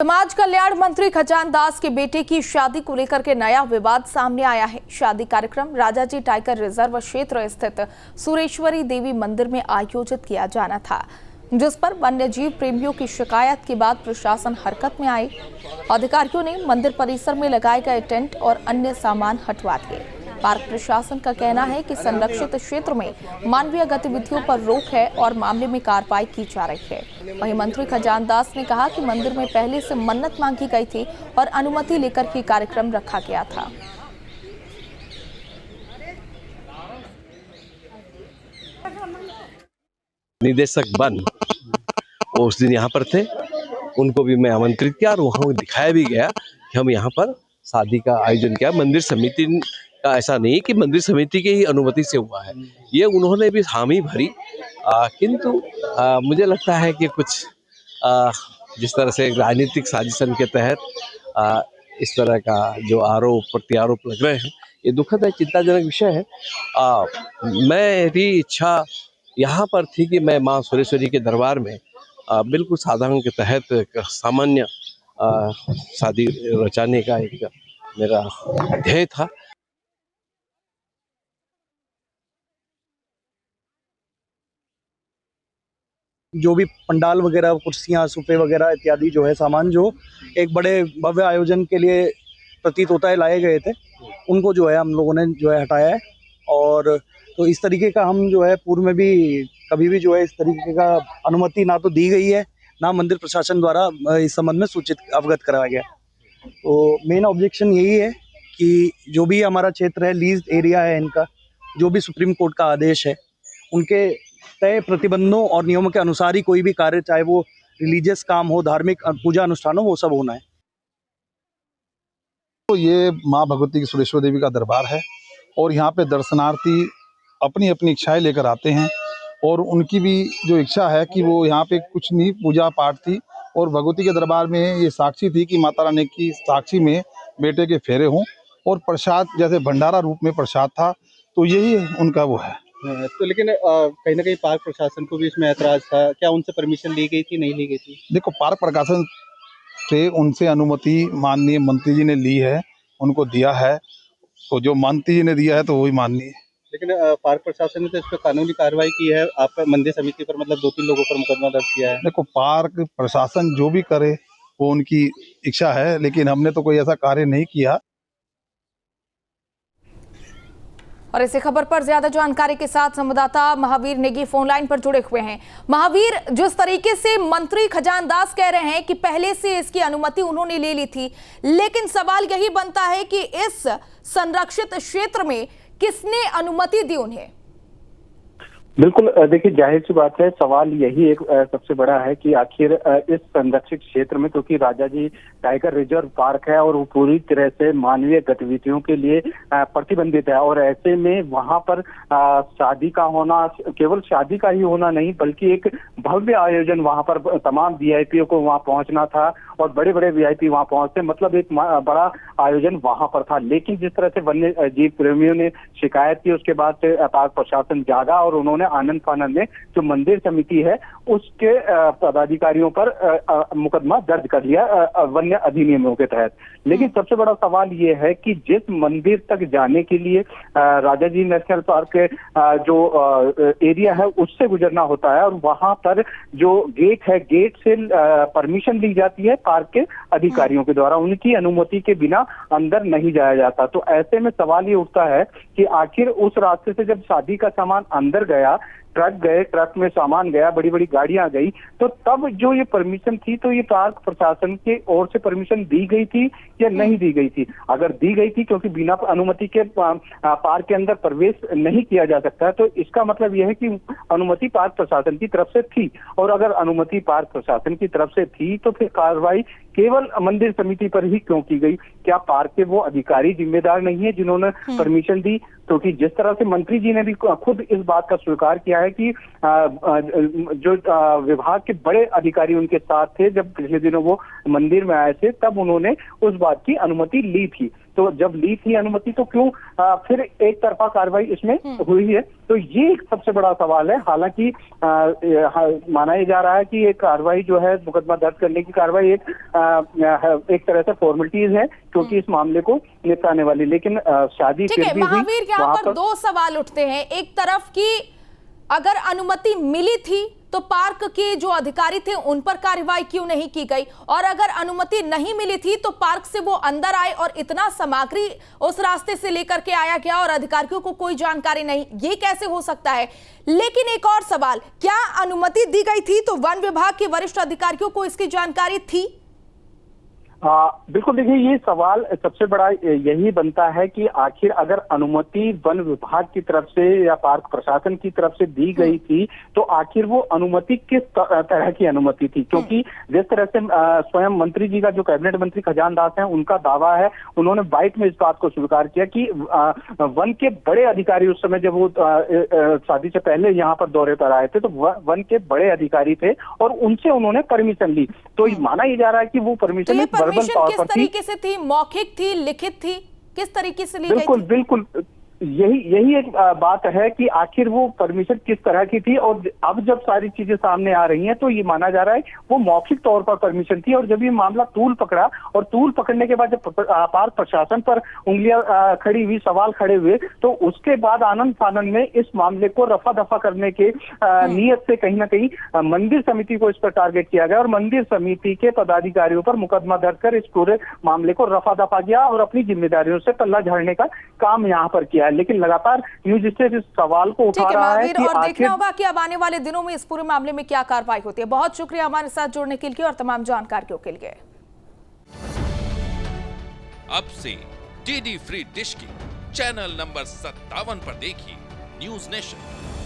समाज कल्याण मंत्री खजान दास के बेटे की शादी को लेकर के नया विवाद सामने आया है। शादी कार्यक्रम राजाजी टाइगर रिजर्व क्षेत्र स्थित सुरेश्वरी देवी मंदिर में आयोजित किया जाना था, जिस पर वन्यजीव प्रेमियों की शिकायत के बाद प्रशासन हरकत में आई। अधिकारियों ने मंदिर परिसर में लगाए गए टेंट और अन्य सामान हटवा दिए। पार्क प्रशासन का कहना है कि संरक्षित क्षेत्र में मानवीय गतिविधियों पर रोक है और मामले में कार्रवाई की जा रही है। वहीं मंत्री खजान दास ने कहा कि मंदिर में पहले से मन्नत मांगी गई थी और अनुमति लेकर के कार्यक्रम रखा गया था। निदेशक बन उस दिन यहाँ पर थे, उनको भी मैं आमंत्रित किया और वहाँ दिखाया भी गया कि हम यहाँ पर शादी का आयोजन किया। मंदिर समिति का ऐसा नहीं कि मंदिर समिति की ही अनुमति से हुआ है, ये उन्होंने भी हामी भरी, किंतु मुझे लगता है कि कुछ जिस तरह से राजनीतिक साजिशन के तहत इस तरह का जो आरोप प्रत्यारोप लग रहे हैं, ये दुखद है, चिंताजनक विषय है। मेरी इच्छा यहाँ पर थी कि मैं माँ सुरेश्वरी के दरबार में बिल्कुल साधारण के तहत एक सामान्य शादी रचाने का एक मेरा ध्येय था। जो भी पंडाल वगैरह, कुर्सियाँ, सोफे वगैरह इत्यादि जो है सामान जो एक बड़े भव्य आयोजन के लिए प्रतीत होता है लाए गए थे, उनको जो है हम लोगों ने जो है हटाया है। और तो इस तरीके का हम जो है पूर्व में भी कभी भी जो है इस तरीके का अनुमति ना तो दी गई है, ना मंदिर प्रशासन द्वारा इस संबंध में सूचित अवगत कराया गया। तो मेन ऑब्जेक्शन यही है कि जो भी हमारा क्षेत्र है, लीज एरिया है इनका, जो भी सुप्रीम कोर्ट का आदेश है, उनके तय प्रतिबंधों और नियमों के अनुसार ही कोई भी कार्य, चाहे वो रिलीजियस काम हो, धार्मिक पूजा अनुष्ठान हो, वो सब होना है। तो ये माँ भगवती की सुरेश्वर देवी का दरबार है और यहाँ पे दर्शनार्थी अपनी अपनी इच्छाएं लेकर आते हैं और उनकी भी जो इच्छा है कि वो यहाँ पे कुछ नहीं पूजा पाठ थी और भगवती के दरबार में ये साक्षी थी कि माता रानी की साक्षी में बेटे के फेरे हों और प्रसाद जैसे भंडारा रूप में प्रसाद था, तो यही उनका वो है। तो लेकिन कहीं ना कहीं पार्क प्रशासन को भी इसमें ऐतराज था, क्या उनसे परमिशन ली गई थी, नहीं ली गई थी? देखो, पार्क प्रशासन से उनसे अनुमति माननीय मंत्री जी ने ली है, उनको दिया है, तो जो मंत्री जी ने दिया है तो वही माननीय है। लेकिन पार्क प्रशासन ने तो इस पर कानूनी कार्रवाई की है, आप मंदिर समिति पर मतलब 2-3 लोगों पर मुकदमा दर्ज किया है। देखो, पार्क प्रशासन जो भी करे वो उनकी इच्छा है, लेकिन हमने तो कोई ऐसा कार्य नहीं किया। और इसी खबर पर ज्यादा जानकारी के साथ संवाददाता महावीर नेगी फोन लाइन पर जुड़े हुए हैं। महावीर, जिस तरीके से मंत्री खजान दास कह रहे हैं कि पहले से इसकी अनुमति उन्होंने ले ली थी, लेकिन सवाल यही बनता है कि इस संरक्षित क्षेत्र में किसने अनुमति दी उन्हें? बिल्कुल, देखिए जाहिर सी बात है, सवाल यही एक सबसे बड़ा है कि आखिर इस संरक्षित क्षेत्र में, क्योंकि राजाजी टाइगर रिजर्व पार्क है और वो पूरी तरह से मानवीय गतिविधियों के लिए प्रतिबंधित है, और ऐसे में वहां पर शादी का होना, केवल शादी का ही होना नहीं बल्कि एक भव्य आयोजन, वहां पर तमाम वीआईपीओ को वहां पहुंचना था और बड़े बड़े वीआईपी वहां पहुंचते, मतलब एक बड़ा आयोजन वहां पर था। लेकिन जिस तरह से वन्य जीव प्रेमियों ने शिकायत की, उसके बाद से पार्क प्रशासन जागा और उन्होंने आनंद फानंद में जो मंदिर समिति है उसके पदाधिकारियों पर मुकदमा दर्ज कर लिया वन्य अधिनियमों के तहत। लेकिन सबसे बड़ा सवाल ये है कि जिस मंदिर तक जाने के लिए राजाजी नेशनल पार्क जो एरिया है उससे गुजरना होता है, और वहां पर जो गेट है, गेट से परमिशन ली जाती है पार्क के अधिकारियों के द्वारा, उनकी अनुमति के बिना अंदर नहीं जाया जाता। तो ऐसे में सवाल ये उठता है कि आखिर उस रास्ते से जब शादी का सामान अंदर गया, ट्रक गए, ट्रक में सामान गया, बड़ी बड़ी गाड़ियां गई, तो तब जो ये परमिशन थी, तो ये पार्क प्रशासन के ओर से परमिशन दी गई थी या नहीं दी गई थी? अगर दी गई थी, क्योंकि बिना अनुमति के पार्क के अंदर प्रवेश नहीं किया जा सकता, तो इसका मतलब यह है कि अनुमति पार्क प्रशासन की तरफ से थी। और अगर अनुमति पार्क प्रशासन की तरफ से थी तो फिर कार्रवाई केवल मंदिर समिति पर ही क्यों की गई? क्या पार्क के वो अधिकारी जिम्मेदार नहीं है जिन्होंने परमिशन दी? क्योंकि जिस तरह से मंत्री जी ने भी खुद इस बात का स्वीकार किया है कि जो विभाग के बड़े अधिकारी उनके साथ थे, जब पिछले दिनों वो मंदिर में आए थे, तब उन्होंने उस बात की अनुमति ली थी। तो जब ली थी अनुमति तो क्यों फिर एक तरफा कार्रवाई इसमें हुई है? तो ये एक सबसे बड़ा सवाल है। हालांकि माना ही जा रहा है कि ये कार्रवाई जो है, मुकदमा दर्ज करने की कार्रवाई एक तरह से फॉर्मेलिटीज है, क्योंकि इस मामले को निपटाने वाली, लेकिन शादी ठीक है फिर भी हुई। महावीर, यहाँ वहां पर दो सवाल उठते हैं। एक तरफ की अगर अनुमति मिली थी तो पार्क के जो अधिकारी थे उन पर कार्रवाई क्यों नहीं की गई, और अगर अनुमति नहीं मिली थी तो पार्क से वो अंदर आए और इतना सामग्री उस रास्ते से लेकर के आया गया और अधिकारियों को कोई जानकारी नहीं, ये कैसे हो सकता है? लेकिन एक और सवाल, क्या अनुमति दी गई थी तो वन विभाग के वरिष्ठ अधिकारियों को इसकी जानकारी थी? बिल्कुल, देखिए ये सवाल सबसे बड़ा यही बनता है कि आखिर अगर अनुमति वन विभाग की तरफ से या पार्क प्रशासन की तरफ से दी गई थी तो आखिर वो अनुमति किस तरह की अनुमति थी? क्योंकि जिस तरह से स्वयं मंत्री जी का, जो कैबिनेट मंत्री खजान दास हैं, उनका दावा है, उन्होंने बाइट में इस बात को स्वीकार किया कि वन के बड़े अधिकारी उस समय जब वो शादी से पहले यहाँ पर दौरे पर आए थे तो वन के बड़े अधिकारी थे और उनसे उन्होंने परमिशन ली। तो माना ही जा रहा है कि वो परमिशन परमिशन किस तरीके से थी? मौखिक थी, लिखित थी, किस तरीके से ली गई थी? बिल्कुल यही एक बात है कि आखिर वो परमिशन किस तरह की थी। और अब जब सारी चीजें सामने आ रही हैं तो ये माना जा रहा है वो मौखिक तौर पर परमिशन थी। और जब ये मामला तूल पकड़ा और तूल पकड़ने के बाद जब पार्क प्रशासन पर उंगलियां खड़ी हुई, सवाल खड़े हुए, तो उसके बाद आनंद फानंद में इस मामले को रफा दफा करने के नियत से कहीं ना कहीं मंदिर समिति को इस पर टारगेट किया गया और मंदिर समिति के पदाधिकारियों पर मुकदमा दर्ज कर इस पूरे मामले को रफा दफा किया और अपनी जिम्मेदारियों से पल्ला झाड़ने का काम यहाँ पर किया। लेकिन लगातार न्यूज स्टेट इस सवाल को उठा रहा है कि और देखना होगा कि अब आने वाले दिनों में इस पूरे मामले में क्या कार्रवाई होती है। बहुत शुक्रिया हमारे साथ जुड़ने के लिए और तमाम जानकारियों के लिए। अब से डीडी फ्री डिश की चैनल नंबर 57 पर देखिए न्यूज नेशन।